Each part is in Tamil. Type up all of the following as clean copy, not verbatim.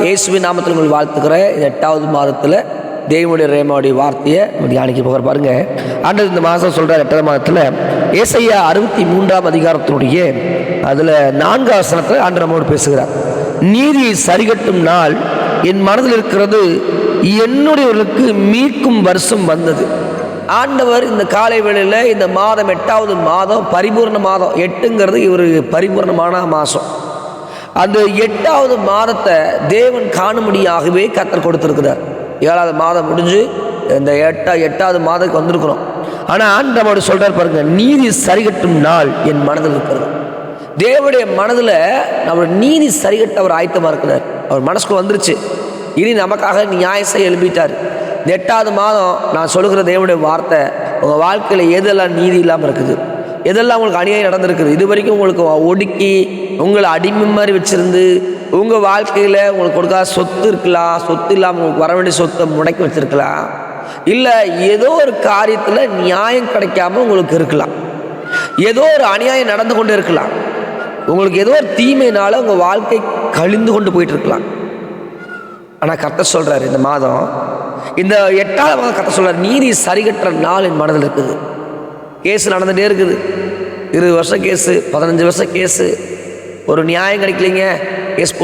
இயேசுவின் நாமத்தில் உங்கள் வாழ்த்துக்கிறேன். இந்த 8வது மாதத்தில் தேவனுடைய ரேமாவுடைய வார்த்தையை தியானிக்க போகிற பாருங்க. ஆண்டு இந்த மாதம் சொல்கிறார் 8வது மாதத்தில் ஏசாயா 63ஆம் அதிகாரத்தினுடைய அதில் 4வது வசனத்தில் ஆண்டு நம்மோடு பேசுகிறார். நீதியை சரிகட்டும் நாள் என் மனதில் இருக்கிறது, என்னுடையவர்களுக்கு மீட்கும் வருஷம் வந்தது. ஆண்டவர் இந்த காலை வேளையில் இந்த மாதம் 8வது மாதம் பரிபூர்ண மாதம். 8ங்கிறது இவர் பரிபூர்ணமான மாதம். அந்த 8வது மாதத்தை தேவன் காணும்படியாகவே கர்த்தர் கொடுத்திருக்கிறார். 7வது மாதம் முடிஞ்சு இந்த 8வது மாதத்துக்கு வந்திருக்கிறோம். ஆனால் ஆண்டவர் சொல்றார் பாருங்க, நீதி சரிகட்டும் நாள் என் மனதில் இருக்கிறது. தேவனுடைய மனதில் நம்ம நீதி சரிகட்ட அவர் ஆயத்தமாக இருக்கிறார். அவர் மனசுக்கு வந்துருச்சு. இனி நமக்காக நியாயம் செய்ய எழுப்பிட்டார். இந்த 8வது மாதம் நான் சொல்லுகிற தேவனுடைய வார்த்தை, உங்கள் வாழ்க்கையில் எதெல்லாம் நீதி இல்லாமல் இருக்குது, எதெல்லாம் உங்களுக்கு அநியாயம் நடந்திருக்குது, இது வரைக்கும் உங்களுக்கு ஒடுக்கி உங்களை அடிமை மாதிரி வச்சுருந்து உங்கள் வாழ்க்கையில் உங்களுக்கு கொடுக்காத சொத்து இருக்கலாம், சொத்து இல்லாமல் உங்களுக்கு வர வேண்டிய சொத்தை முடக்கி வச்சுருக்கலாம், இல்லை ஏதோ ஒரு காரியத்தில் நியாயம் கிடைக்காம உங்களுக்கு இருக்கலாம், ஏதோ ஒரு அநியாயம் நடந்து கொண்டு இருக்கலாம், உங்களுக்கு ஏதோ ஒரு தீமையினால் உங்கள் வாழ்க்கை கழிந்து கொண்டு போயிட்டு இருக்கலாம். ஆனால் கர்த்தர் சொல்கிறார் இந்த மாதம், இந்த 8வது மாதம் கர்த்தர் சொல்கிறார், நீதி சரிகட்டுற நாள் என் மனதில் இருக்குது. கேஸு நடந்துகிட்டே இருக்குது. 20 வருஷம் கேஸு, 15 வருஷம் கேஸு, ஒரு நியாயம் கிடைக்கலைங்க, கேஸ்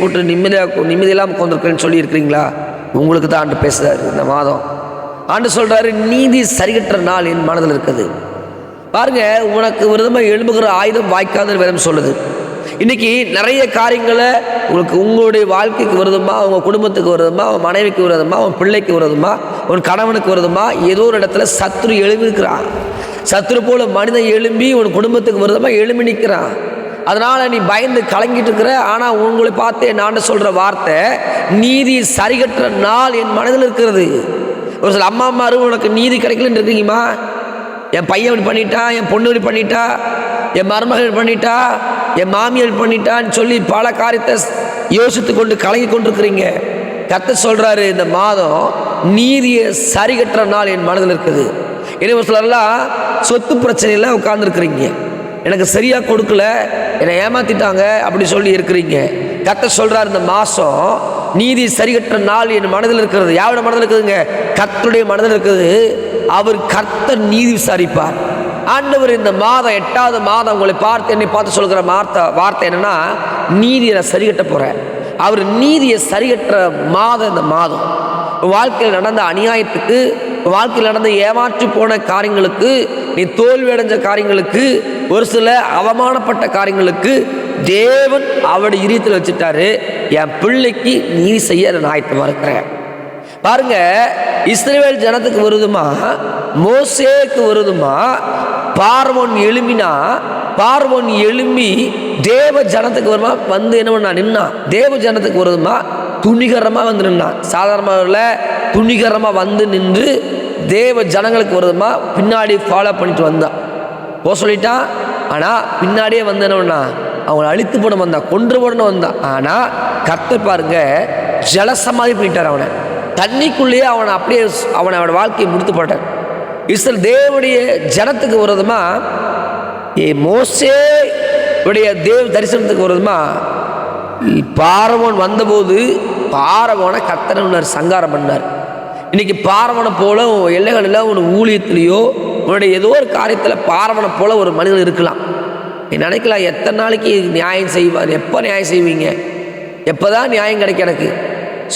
போட்டு நிம்மதியெல்லாம் உட்காந்துருக்குறேன்னு சொல்லி இருக்கிறீங்களா? உங்களுக்கு தான் ஆண்டு பேசுகிறாரு இந்த மாதம். ஆண்டு சொல்கிறாரு, நீதி சரிகட்டுற நாள் என் மனதில் இருக்குது. பாருங்க, உனக்கு விரோதமாக எழும்புகிற ஆயுதம் வாய்க்காதுன்னு வேதம் சொல்லுது. இன்றைக்கி நிறைய காரியங்களை உங்களுக்கு உங்களுடைய வாழ்க்கைக்கு விரோதமாக, உங்கள் குடும்பத்துக்கு விரோதமாக, உன் மனைவிக்கு விரோதமாக, உன் பிள்ளைக்கு விரோதமாக, உன் கணவனுக்கு விரோதமாக ஏதோ ஒரு இடத்துல சத்துரு எழும்பியிருக்கிறான். சத்துரு போல மனிதன் எழும்பி உன் குடும்பத்துக்கு விரோதமாக எழும்பி நிற்கிறான். அதனால் நீ பயந்து கலங்கிட்டு இருக்கிற. ஆனால் உங்களை பார்த்து நான் சொல்கிற வார்த்தை, நீதி சரிகட்டுற நாள் என் மனதில் இருக்கிறது. ஒரு சில அம்மாமாரும் உனக்கு நீதி கிடைக்கலன்னு இருக்கீங்கம்மா. என் பையன் இப்படி பண்ணிட்டா, என் பொண்ணு இப்படி பண்ணிட்டா, என் மருமகள் பண்ணிட்டா, என் மாமியார் பண்ணிட்டான்னு சொல்லி பல காரியத்தை யோசித்து கொண்டு கலங்கி கொண்டிருக்கிறீங்க. கர்த்தர் சொல்கிறாரு, இந்த மாதம் நீதியை சரிகட்டுற நாள் என் மனதில் இருக்குது. எனவே ஒரு சிலர்லாம் சொத்து பிரச்சனையெல்லாம் உட்கார்ந்துருக்கிறீங்க. எனக்கு சரியாக கொடுக்கல, என்னை ஏமாற்றிட்டாங்க அப்படி சொல்லி இருக்கிறீங்க. கர்த்தர் சொல்கிறார், இந்த மாதம் நீதி சரிகட்டுற நாள் என் மனதில் இருக்கிறது. யாரோட மனதில் இருக்குதுங்க? கர்த்தருடைய மனதில் இருக்குது. அவர் கர்த்தர் நீதி விசாரிப்பார். ஆண்டவர் இந்த மாதம் 8வது மாதம் உங்களை பார்த்து என்னை பார்த்து சொல்கிற வார்த்தை என்னன்னா, நீதியை நான் சரிகட்ட போகிறேன். அவர் நீதியை சரிகட்டுற மாதம் இந்த மாதம். வாழ்க்கையில் நடந்த அநியாயத்துக்கு, வாழ்க்கையில் நடந்த ஏமாற்றி போன காரியங்களுக்கு, நீ தோல்வி அடைஞ்ச காரியங்களுக்கு, ஒரு சில அவமானப்பட்ட காரியங்களுக்கு தேவன் அவருடைய இதயத்தில் வச்சுட்டாரு, என் பிள்ளைக்கு நீதி செய்ய நான் ஆயத்தமாக இருக்கிறேன். பாருங்க, இஸ்ரவேல் ஜனத்துக்கு விரோதமா, மோசேக்கு விரோதமா பார்வோன் எழும்பினா, பார்வோன் எழும்பி தேவ ஜனத்துக்கு வருமா வந்து என்ன பண்ணா நின்னா, தேவ ஜனத்துக்கு விரோதமா துணிகரமாக வந்து நின்னான். சாதாரணமாக துணிகரமாக வந்து நின்று தேவ ஜனங்களுக்கு விரோதமா பின்னாடி ஃபாலோ பண்ணிட்டு வந்தான். சொல்லிட்டான். ஆனால் பின்னாடியே வந்து என்ன பண்ணா, அவனை அழித்து போட வந்தான், கொன்று போடணும் வந்தான். ஆனால் கர்த்தர் பாருங்க, ஜலசமாதி பண்ணிட்டார். அவனை தண்ணிக்குள்ளேயே அவனோட வாழ்க்கையை முடித்து போட்டார். இஸ்ரவேல் தேவனுடைய ஜனத்துக்கு விரோதமா, மோசேவுடைய தேவ தரிசனத்துக்கு விரோதமா பார்வோன் வந்தபோது பார்வோனை கர்த்தர் சங்காரம் பண்ணார். இன்னைக்கு பார்வனை போல எல்லைகளில் ஒரு ஊழியத்திலேயோ உன்னுடைய ஏதோ ஒரு காரியத்தில் பார்வனை போல ஒரு மனிதன் இருக்கலாம். நீ நினைக்கலாம், எத்தனை நாளைக்கு நியாயம் செய்வார், எப்போ நியாயம் செய்வீங்க, எப்போ தான் நியாயம் கிடைக்க எனக்கு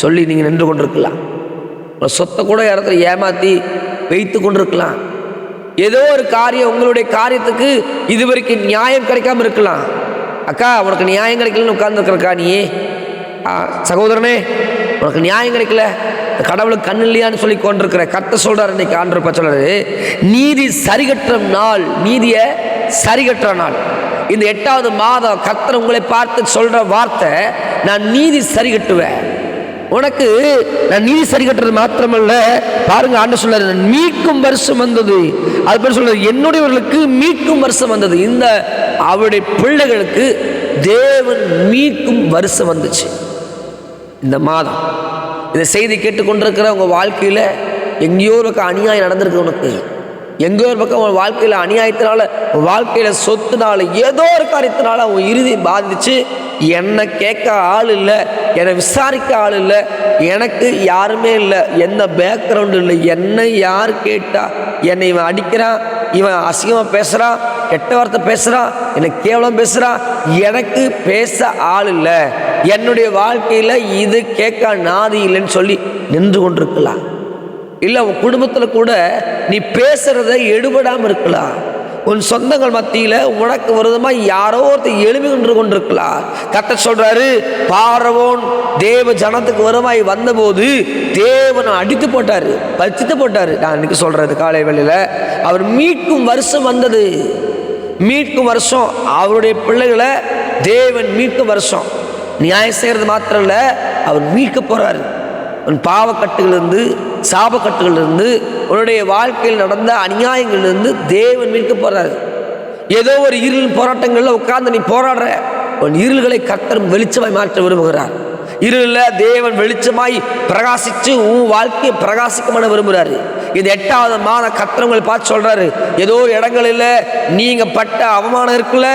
சொல்லி நீங்கள் நின்று கொண்டிருக்கலாம். ஒரு சொத்தை கூட இடத்துல ஏமாற்றி வைத்து கொண்டிருக்கலாம். ஏதோ ஒரு காரியம், உங்களுடைய காரியத்துக்கு இதுவரைக்கும் நியாயம் கிடைக்காம இருக்கலாம். அக்கா, உனக்கு நியாயம் கிடைக்கலன்னு உட்கார்ந்துருக்கிறக்கா, நீ சகோதரனே உனக்கு நியாயம் கிடைக்கல, கடவுளுக்கு கண் இல்லையான்னு சொல்லி கொண்டிருக்கிற. கர்த்தர் சொல்றாரு, இன்னைக்கு ஆண்டவர் சொல்றாரு, நீதி சரிகட்டுற நாள், நீதியை சரிகட்டுற நாள். இந்த 8வது மாதம் கர்த்தர் உங்களை பார்த்து சொல்ற வார்த்தை, நான் நீதி சரிகட்டுவேன். உனக்கு நான் நீதி சரிகட்டுறது மாத்திரமல்ல, பாருங்க ஆண்டவர் சொல்றாரு, மீட்கும் வருஷம் வந்தது. அது பேர் சொல்றாரு, என்னுடையவர்களுக்கு மீட்கும் வருஷம் வந்தது. இந்த அவருடைய பிள்ளைகளுக்கு தேவன் மீட்கும் வருஷம் வந்துச்சு இந்த மாதம். இந்த செய்தி கேட்டுக்கொண்டிருக்கிற உங்கள் வாழ்க்கையில் எங்கேயோ ஒரு பக்கம் அநியாயம் நடந்திருக்கு. உனக்கு எங்கேயோ ஒரு பக்கம் உன் வாழ்க்கையில் அநியாயத்தினால, வாழ்க்கையில் சொத்துனால, ஏதோ ஒரு காரியத்தினால உன் இறுதி பாதிச்சு என்னை கேட்க ஆள் இல்லை, என்னை விசாரிக்க ஆள் இல்லை, எனக்கு யாருமே இல்லை, எந்த பேக்ரவுண்டு இல்லை. என்னை யார் கேட்டா? என்னை இவன் அடிக்கிறான், இவன் அசிங்கமாக பேசுகிறான், கெட்ட வார்த்தை பேசுகிறான், என்னை கேவலம் பேசுகிறான், எனக்கு பேச ஆள் இல்லை, என்னுடைய வாழ்க்கையில் இது கேட்க நாதி இல்லைன்னு சொல்லி நின்று கொண்டிருக்கலாம். இல்லை உன் குடும்பத்தில் கூட நீ பேசுகிறத எடுபடாமல் இருக்கலாம். உன் சொந்தங்கள் மத்தியில் உனக்கு விரோதமாக யாரோ ஒருத்தர் எழுப்பி கொண்டிருக்கலாம். கர்த்தர் சொல்றாரு, பார்வோன் தேவ ஜனத்துக்கு விரோதமாய் வந்தபோது தேவனை அடித்து போட்டாரு, பறித்து போட்டாரு. நான் இன்னைக்கு சொல்றது காலை வேளையில அவர் மீட்கும் வருஷம் வந்தது. மீட்கும் வருஷம், அவருடைய பிள்ளைகளை தேவன் மீட்கும் வருஷம். நியாயம் செய்கிறது மாத்திரம் இல்லை, அவர் மீட்க போறாரு. உன் பாவக்கட்டுகளிலிருந்து, சாபக்கட்டுகளிலிருந்து, உன்னுடைய வாழ்க்கையில் நடந்த அநியாயங்களிலிருந்து தேவன் மீட்க போறாரு. ஏதோ ஒரு இருள் போராட்டங்களில் உட்கார்ந்து நீ போராடுற, உன் இருள்களை கர்த்தர் வெளிச்சமாய் மாற்ற விரும்புகிறார். இருளில் தேவன் வெளிச்சமாய் பிரகாசித்து உன் வாழ்க்கையை பிரகாசிக்க பண்ண விரும்புகிறாரு. இது 8வது மாத கர்த்தர் பார்த்து சொல்றாரு, ஏதோ இடங்களில் நீங்க பட்ட அவமானம் இருக்குல்ல,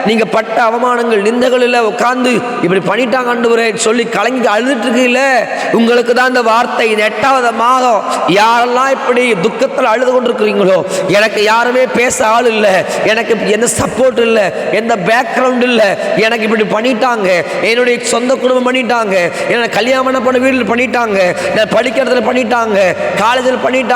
நீங்க பட்ட அவமானங்கள் நிந்தைகள் இல்லை, உட்கார்ந்து இப்படி பண்ணிட்டாங்க ஆண்டவரே சொல்லி கலங்கி அழுதுட்டு இருக்கீங்கள, உங்களுக்கு தான் இந்த வார்த்தை. இது 8வது மாதம். யாரெல்லாம் இப்படி துக்கத்தில் அழுது கொண்டிருக்கிறீங்களோ, எனக்கு யாருமே பேச ஆள் இல்லை, எனக்கு எந்த சப்போர்ட் இல்லை, எந்த பேக்ரவுண்ட் இல்லை, எனக்கு இப்படி பண்ணிட்டாங்க, என்னுடைய சொந்த குடும்பம் பண்ணிட்டாங்க, என்ன கல்யாணம் பண்ண வீட்டில் பண்ணிட்டாங்க, நான் படிக்கிறதுல பண்ணிட்டாங்க, காலேஜில் பண்ணிட்டாங்க,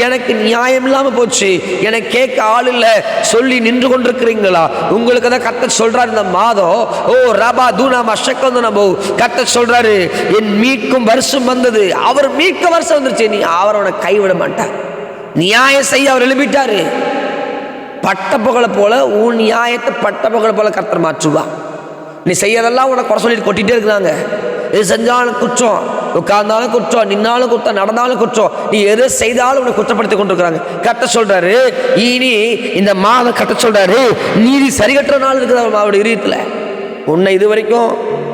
எனக்கு நியாயம் இல்லாம போச்சு, எனக்கு கேட்க ஆள் இல்லை சொல்லி நின்று கொண்டிருக்கிறீங்களா? உங்களுக்கு தான் கர்த்தர் சொல்றாரு இந்த மாதம், ஓ ரபா தூனா மஷக்கந்தனபோ, கர்த்தர் சொல்றாரு, என் மீட்கும் வருஷம் வந்தது. அவர் மீட்க வருஷம் வந்துருச்சு. நீ அவரை கைவிட மாட்டார். நியாயம் செய்ய அவர் எழுப்பிட்டாரு. பட்ட புகழை போல உன் நியாயத்தை பட்ட புகழை போல கர்த்தர் மாற்றுவா. நீ செய்யறதெல்லாம் உனக்கு குறை சொல்லிட்டு கொட்டிட்டே இருக்கிறாங்க. எது செஞ்சாலும் குற்றம், உட்கார்ந்தாலும் குற்றம், நின்னாலும் குற்றம், நடந்தாலும் குற்றம், நீ எது செய்தாலும் உன்னை குற்றப்படுத்தி கொண்டிருக்கிறாங்க. கர்த்தர் சொல்றாரு, இனி இந்த மாதம் கர்த்தர் சொல்றாரு, நீதி சரிகட்டுற நாள் இருக்குது அவருடைய இதயத்துல. உன்னை இது வரைக்கும்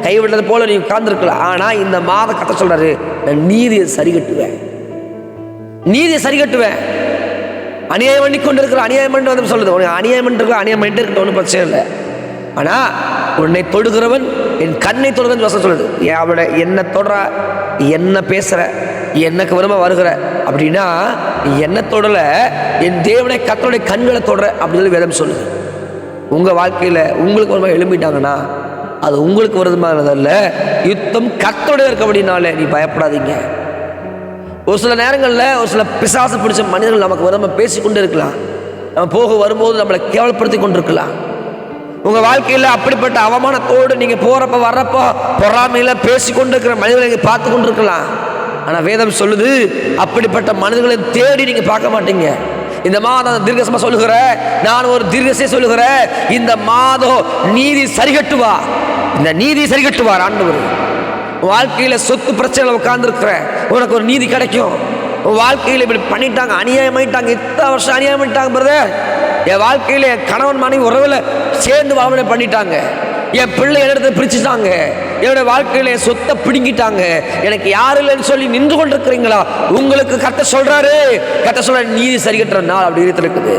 கைவிடுறது போல நீ உட்கார்ந்துருக்கலாம். ஆனா இந்த மாதம் கர்த்தர் சொல்றாரு, நான் நீதியை சரிகட்டுவேன், நீதியை சரிகட்டுவேன். அநியாயம் பண்ணி கொண்டு இருக்கிற அநியாயம் பண்ணி வந்து சொல்லுது, உனக்கு அநியாயம் பண்ணிட்டு அநியாயம் பண்ணிட்டு இருக்க ஒன்றும் பிரச்சனை இல்லை. ஆனா உன்னை தொடுகிறவன் என் கண்ணை தொடுகிறன்னு சொல்லுது. அவளை என்ன தொடுற, என்ன பேசுற, எனக்கு விரும்ப வருகிற அப்படின்னா என்ன தொடல, என் தேவனை கர்த்தருடைய கண்களை தொடுற அப்படின்னு வேதம் சொல்லுது. உங்க வாழ்க்கையில உங்களுக்கு விரும்ப எழும்பிட்டாங்கன்னா அது உங்களுக்கு விருதமானதல்ல, யுத்தம் கர்த்தருடைய இருக்க அப்படின்னாலே நீ பயப்படாதீங்க. ஒரு சில நேரங்களில் ஒரு சில பிசாசு பிடிச்ச மனிதர்கள் நமக்கு விரும்ப பேசிக்கொண்டு இருக்கலாம், நம்ம போக வரும்போது நம்மளை கேவலப்படுத்தி கொண்டிருக்கலாம். உங்க வாழ்க்கையில் அப்படிப்பட்ட அவமானத்தோடு நீங்க போறப்ப வர்றப்போ பொறாமையில பேசிக்கொண்டு இருக்கிற மனிதர்களை நீங்க பார்த்து கொண்டு இருக்கலாம். ஆனா வேதம் சொல்லுது, அப்படிப்பட்ட மனிதர்களை தேடி நீங்க பார்க்க மாட்டீங்க. இந்த மாதம் தீர்க்கசமா சொல்லுகிற, நான் ஒரு தீர்க்கசை சொல்லுகிறேன், இந்த மாதம் நீதி சரிகட்டுவா, இந்த நீதி சரிகட்டுவார் ஆண்டவர். வாழ்க்கையில சொத்து பிரச்சனை உட்கார்ந்து இருக்கிற உனக்கு ஒரு நீதி கிடைக்கும். உன் வாழ்க்கையில் இப்படி பண்ணிட்டாங்க, அநியாயம் பண்ணிட்டாங்க, இத்தனை வருஷம் அநியாயம் பண்ணிட்டாங்க பிரதர், என் வாழ்க்கையில் என் கணவன் மனைவி உறவில் சேர்ந்து வாழ்வனை பண்ணிட்டாங்க, என் பிள்ளை இடத்த பிரிச்சுட்டாங்க, என்னுடைய வாழ்க்கையில என் சொத்தை பிடுங்கிட்டாங்க, எனக்கு யாரும் இல்லைன்னு சொல்லி நின்று கொண்டிருக்கிறீங்களா? உங்களுக்கு கர்த்தர் சொல்றாரு, கர்த்தர் சொல்ற நீதி சரிகட்டுற நாள் அப்படி இருக்குது.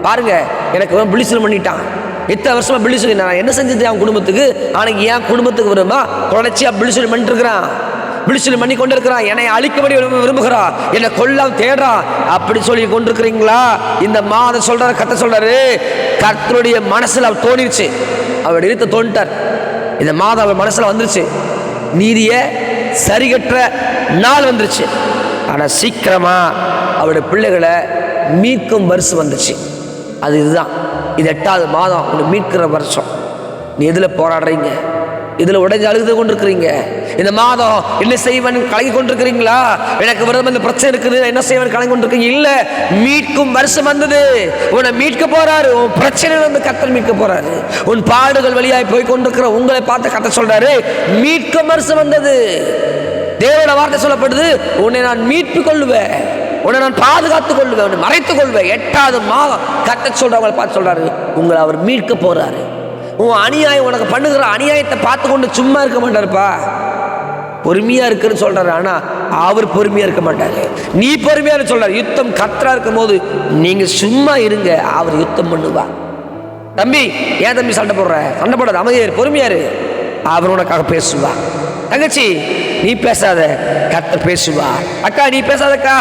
பாருங்க, எனக்கு பிளிசல் பண்ணிட்டான், இத்தனை வருஷமா பிளிசல், நான் என்ன செஞ்சது அவன் குடும்பத்துக்கு, ஆனால் என் குடும்பத்துக்கு வருமா தொடர்ச்சியா பிளிசல் பண்ணிட்டு இருக்கிறான், பிடிச்சல் பண்ணி கொண்டிருக்கிறான், என்னை அழிக்கபடி விரும்புகிறான், என்னை கொல்லாம் தேடுறான் அப்படி சொல்லி கொண்டிருக்கிறீங்களா? இந்த மாதம் சொல்றாரு, கர்த்தர் சொல்றாரு, கர்த்தருடைய மனசுல அவர் தோணிருச்சு, அவர் இருத்த தோணிட்டார். இந்த மாதம் அவர் மனசுல வந்துருச்சு, நீதிய சரிகற்ற நாள் வந்துருச்சு. ஆனா சீக்கிரமா அவருடைய பிள்ளைகளை மீட்கும் வருஷம் வந்துச்சு. அது இதுதான், இது 8வது மாதம், உங்களை மீட்கிற வருஷம். நீ எதுல போராடுறீங்க, இதுல உடைஞ்சு அழுது கொண்டிருக்கிறீங்க? இந்த மாதம் என்ன செய்வன் கலங்கி கொண்டிருக்கிறீங்களா? எனக்கு விரோதம் இந்த பிரச்சனை இருக்குது, என்ன செய்வன் கலங்கி கொண்டிருக்கீங்க? இல்ல, மீட்கும் வருஷம் வந்தது, உன்னை மீட்க போறாரு. உன் பிரச்சனை வந்து கர்த்தர் மீட்க போறாரு. உன் பாடுகள் வழியாய் போய் கொண்டிருக்கிற உங்களை பார்த்து கர்த்தர் சொல்றாரு, மீட்கும் வருஷம் வந்தது. தேவனோட வார்த்தை சொல்லப்படுது, உன்னை நான் மீட்பு கொள்ளுவேன், உன்னை நான் பாதுகாத்துக் கொள்வேன், உன்னை மறைத்துக் கொள்வேன். 8வது மாதம் கர்த்தர் சொல்றவங்களை பார்த்து சொல்றாரு, உங்களை அவர் மீட்க போறாரு. உன் அநியாயம், உனக்கு பண்ணுகிற அநியாயத்தை பார்த்து கொண்டு சும்மா இருக்க மாட்டாருப்பா, பொறுமையா இருக்குன்னு சொல்றாரு. ஆனா அவர் பொறுமையா இருக்க மாட்டாரு, நீ பொறுமையா சொல்றாரு. யுத்தம் கர்த்தரா இருக்கும் போது நீங்க சும்மா இருங்க, அவர் யுத்தம் பண்ணுவா. தம்பி, ஏன் தம்பி சண்டை போடுற? சண்டை போடாத, அமைதியாரு, பொறுமையாரு. அவர் உனக்காக பேசுவார். தங்கச்சி நீ பேசாத, கர்த்தர் பேசுவார். அக்கா நீ பேசாதக்கா,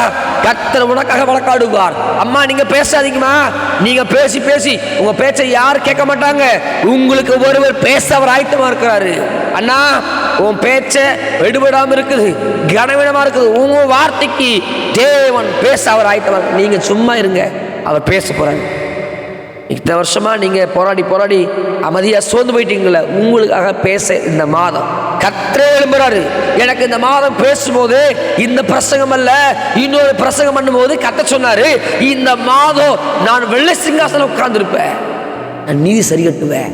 கர்த்தர் உனக்காக வழக்காடுவார். அம்மா நீங்க பேசாதீங்கம்மா, நீங்க பேசி பேசி உங்க பேச்சை யாரும் கேட்க மாட்டாங்க. உங்களுக்கு ஒருவர் பேச அவர் ஆயத்தமா இருக்கிறாரு. அண்ணா உன் பேச்ச எடுபடாம இருக்குது, கனவிடமா இருக்குது. உங்க வார்த்தைக்கு தேவன் பேச அவர் ஆயத்தமா. நீங்க சும்மா இருங்க, அவர் பேச போறாங்க. இத்தனை வருஷமா நீங்க போராடி போராடி அமைதியா சோர்ந்து போயிட்டீங்களே, உங்களுக்காக பேச இந்த மாதம் கர்த்தரே எழும்புறாரு. எனக்கு இந்த மாதம் பேசும்போது இந்த பிரசங்கம் அல்ல, இன்னொரு பிரசங்கம் பண்ணும்போது கர்த்தர் சொன்னாரு, இந்த மாதம் நான் வெள்ளை சிங்காசனம் உட்கார்ந்துருப்பேன், நான் நீதி சரி கட்டுவேன்,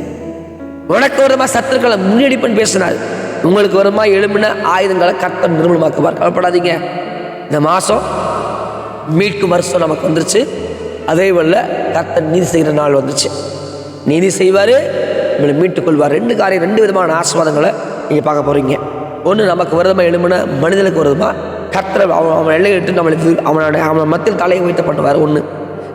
உனக்கு வருமா சத்துருக்களை முன்னெடுப்பேன்னு பேசினார். உங்களுக்கு வருமா எழும்பின ஆயுதங்களை கர்த்தர் நிர்மூலமாக்குவார். கவலைப்படாதீங்க. இந்த மாதம் மீட்கும் வருஷம் நமக்கு வந்துருச்சு. அதே போல கர்த்தர் நீதி செய்கிற நாள் வந்துச்சு. நீதி செய்வார், உங்களை மீட்டுக் கொள்வார். ரெண்டு காரியம், ரெண்டு விதமான ஆசீர்வாதங்களை நீங்கள் பார்க்க போகிறீங்க. ஒன்று நமக்கு வருதமா எழுமுன மனிதனுக்கு வருதுமா, கர்த்தரை அவன் எல்லையிட்டு நம்மளுக்கு அவனை மத்தியில் தலையை உயர்த்தப்பட்டுவார். ஒன்று.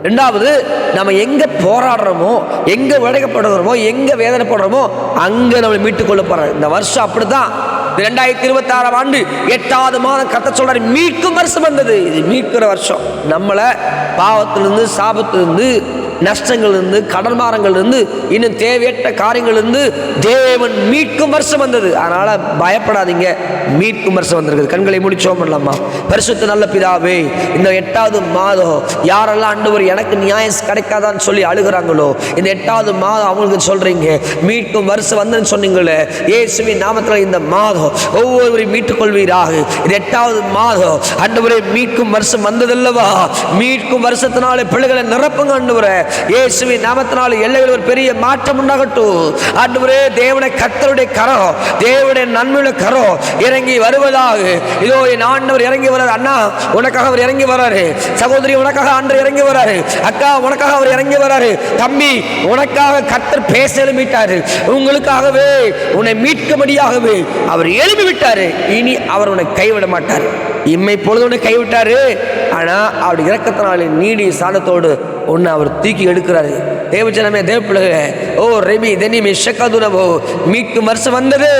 ரெண்டாவது, நம்ம எங்கே போராடுறோமோ, எங்கே உடைக்கப்படுறோமோ, எங்கே வேதனைப்படுறோமோ அங்கே நம்மளை மீட்டுக் கொள்ள போகிறார். இந்த வருஷம் அப்படி தான். 2026 ஆண்டு 8வது மாதம் கர்த்தர் சொல்றாரு, மீட்கும் வருஷம் வந்தது. இது மீட்கிற வருஷம். நம்மளை பாவத்திலிருந்து, சாபத்திலிருந்து, நஷ்டங்களிலிருந்து, கடன்பாரங்களிலிருந்து, இன்னும் தேவையற்ற காரியங்களிலிருந்து தேவன் மீட்கும் வருஷம் வந்தது. அதனால பயப்படாதீங்க, மீட்கும் வருஷம் வந்திருக்குது. கண்களை முடிச்சோம் பண்ணலாமா? பரிசுத்த நல்ல பிதாவே, இந்த 8வது மாதம் யாரெல்லாம் ஆண்டவர் எனக்கு நியாயம் கிடைக்காதான்னு சொல்லி அழுகிறாங்களோ, இந்த 8வது மாதம் அவங்களுக்கு சொல்றீங்க மீட்கும் வருஷம் வந்தேன்னு சொன்னீங்களே, இயேசுவின் நாமத்தில் இந்த மாதம் ஒவ்வொருவரையும் மீட்டுக் கொள்வீராக. இது 8வது மாதம் ஆண்டவரே, மீட்கும் வருஷம் வந்ததல்லவா, மீட்கும் வருஷத்தினாலே பிள்ளைகளை நிரப்புங்க ஆண்டவரே. இயேசுவின் நாமத்தினால எல்லையில் ஒரு பெரிய மாற்றம் உண்டாகட்டும் ஆண்டவரே. தேவனை கர்த்தருடைய கரம், தேவனுடைய நன்மையுள்ள கரம் இறங்கி வருவதாக. இதோ என் ஆண்டவர் இறங்கி வர்றாரு. அண்ணா உனக்காக அவர் இறங்கி வர்றாரு. சகோதரி உனக்காக ஆண்டவர் இறங்கி வர்றாரு. அக்கா உனக்காக அவர் இறங்கி வர்றாரு. தம்பி உனக்காக கர்த்தர் பேச எழுப்பிட்டாரு. உங்களுக்காகவே, உன்னை மீட்கும்படியாகவே அவர் எழுப்பி விட்டாரு. இனி அவர் உன்னை கைவிட மாட்டார். இம்மை பொழுது உன்னை கைவிட்டாரு, ஆனா அவருடைய இரக்கத்தினாலே நீடி சாந்தத்தோடு ஒன்று அவர் தூக்கி எடுக்கிறாரு. தேவஜனமே, தேவப்பிள்ளைகளே, ஓ ரெமி தெனிமி ஷக்கதுனவோ, மீட்கும் வருஷம் வந்தது.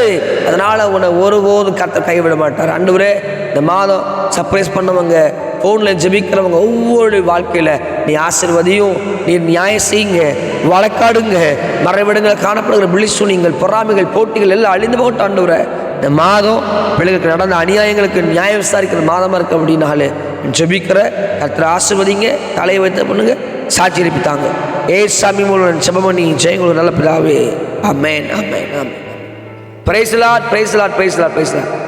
அதனால உன்னை ஒருபோதும் கர்த்தர் கைவிட மாட்டார். ஆண்டவரே, இந்த மாதம் சர்ப்ரைஸ் பண்ணவங்க, ஃபோனில் ஜெபிக்கிறவங்க ஒவ்வொரு வாழ்க்கையில் நீ ஆசீர்வதியும், நீ நியாயம் செய்யுங்க, வழக்காடுங்க, மறைவிடங்கள் காணப்படுகிற விழிசூனியங்கள், பொறாமைகள், போட்டிகள் எல்லாம் அழிந்து போகட்டும். ஆண்டவரே, இந்த மாதம் பிள்ளைகளுக்கு நடந்த அநியாயங்களுக்கு நியாயம் விசாரிக்கிற மாதமாக இருக்கு. அப்படின்னாலே ஜெபிக்கிற கர்த்தரை ஆசீர்வதிங்க, தலையை வைத்த பண்ணுங்க, சாட்சி எழுப்பித்தாங்க. ஏசாமி மூலம் செபமணி ஜெயங்குரு நல்ல பிதாவே. ஆமென், ஆமென், ஆமென். Praise the lord, praise the lord, praise the lord, praise the Lord.